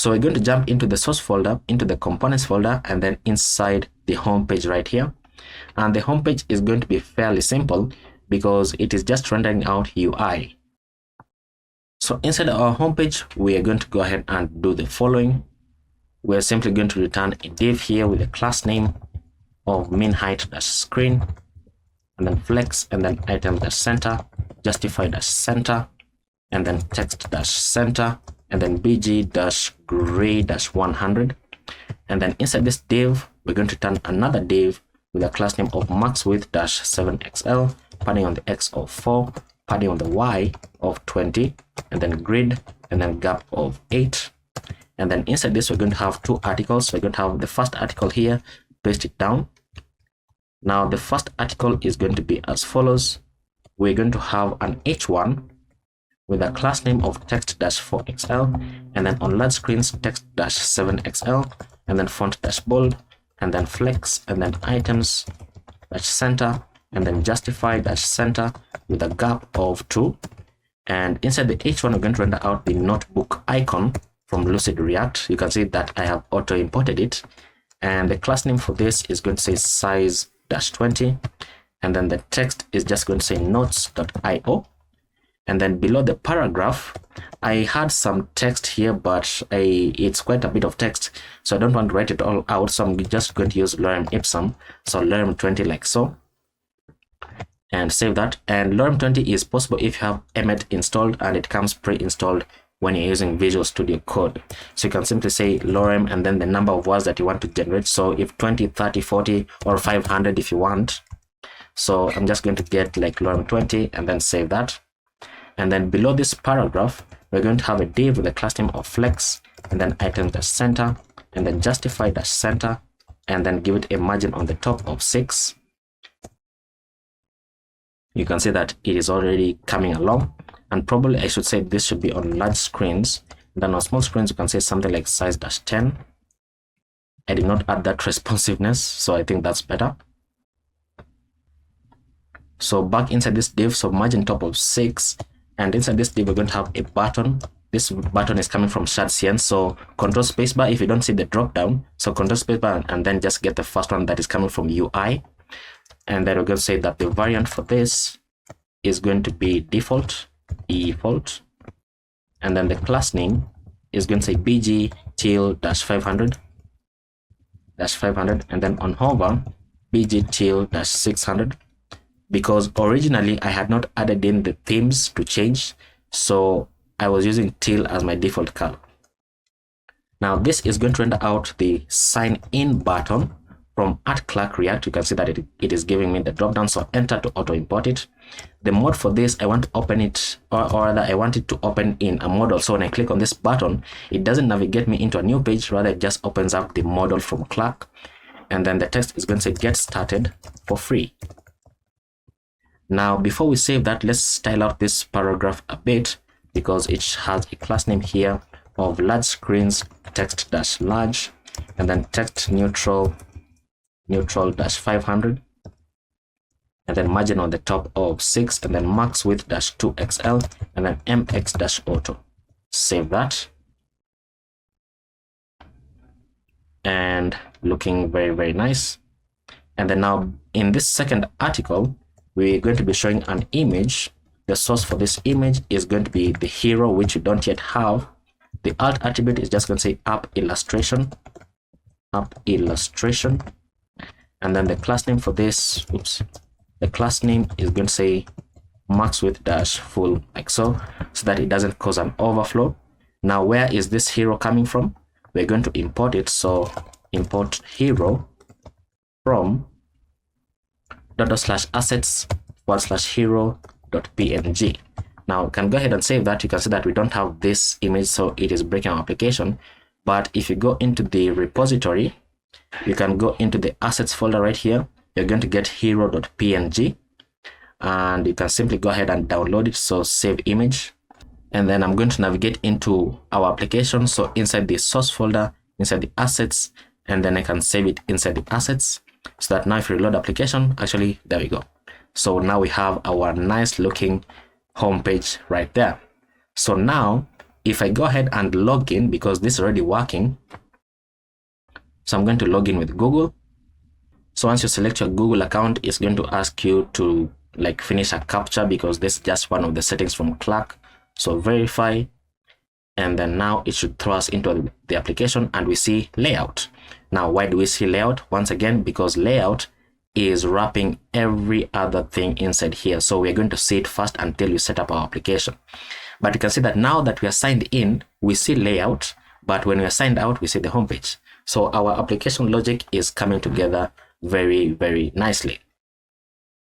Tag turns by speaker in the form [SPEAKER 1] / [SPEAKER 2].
[SPEAKER 1] So we're going to jump into the source folder, into the components folder, and then inside the home page right here. And the home page is going to be fairly simple because it is just rendering out UI. So inside our home page, we are going to go ahead and do the following. We're simply going to return a div here with a class name of min height dash screen, and then flex, and then item dash center, justify dash center, and then text dash center, and then bg dash gray dash 100. And then inside this div, we're going to turn another div with a class name of max width dash 7xl, padding on the x of 4, padding on the y of 20, and then grid, and then gap of 8. And then inside this, we're going to have two articles. We're going to have the first article here, paste it down. Now the first article is going to be as follows. We're going to have an h1 with a class name of text-4xl, and then on large screens text-7xl, and then font-bold, and then flex, and then items-center, and then justify-center with a gap of 2. And inside the h1, we're going to render out the notebook icon from Lucid React. You can see that I have auto imported it, and the class name for this is going to say size-20, and then the text is just going to say notes.io. And then below the paragraph, I had some text here, but it's quite a bit of text, so I don't want to write it all out, so I'm just going to use lorem ipsum, so lorem 20 like so, and save that. And lorem 20 is possible if you have Emmet installed, and it comes pre-installed when you're using Visual Studio Code. So you can simply say lorem and then the number of words that you want to generate. So if 20, 30, 40, or 500 if you want. So I'm just going to get like lorem 20 and then save that. And then below this paragraph, we're going to have a div with a class name of flex, and then item-center, and then justify-center, and then give it a margin on the top of 6. You can see that it is already coming along, and probably I should say this should be on large screens. And then on small screens, you can say something like size-10. I did not add that responsiveness, so I think that's better. So back inside this div, so margin top of 6. And inside this div, we're going to have a button. This button is coming from shadcn, so control spacebar if you don't see the drop down. So control spacebar and then just get the first one that is coming from UI. And then we're going to say that the variant for this is going to be default. And then the class name is going to say bg-500, and then on hover, bg-600. Because originally I had not added in the themes to change, so I was using teal as my default color. Now this is going to render out the sign in button from @Clark React. You can see that it is giving me the drop down, so enter to auto import it. The mode for this, I want to open it, or rather I want it to open in a model. So when I click on this button, it doesn't navigate me into a new page, rather it just opens up the model from Clark. And then the text is going to say get started for free. Now, before we save that, let's style out this paragraph a bit, because it has a class name here of large screens text-large, and then text neutral 500, and then margin on the top of 6, and then max width -2xl, and then mx-auto. Save that. And looking very, very nice. And then now in this second article, we're going to be showing an image. The source for this image is going to be the hero, which you don't yet have. The alt attribute is just going to say app illustration, and then the class name for this, the class name is going to say max width -full, like so that it doesn't cause an overflow. Now, where is this hero coming from? We're going to import it. So import hero from /assets/hero.png. Now you can go ahead and save that. You can see that we don't have this image, so it is breaking our application. But if you go into the repository, you can go into the assets folder right here. You're going to get hero.png, and you can simply go ahead and download it. So save image, and then I'm going to navigate into our application. So inside the source folder, inside the assets, and then I can save it inside the assets. So that now if you reload application, actually, there we go. So now we have our nice looking home page right there. So now if I go ahead and log in, because this is already working, so I'm going to log in with Google. So once you select your Google account, it's going to ask you to like finish a captcha, because this is just one of the settings from Clark. So verify, and then now it should throw us into the application, and we see layout. Now, why do we see layout? Once again, because layout is wrapping every other thing inside here. So we're going to see it first until we set up our application. But you can see that now that we are signed in, we see layout, but when we are signed out, we see the homepage. So our application logic is coming together very, very nicely.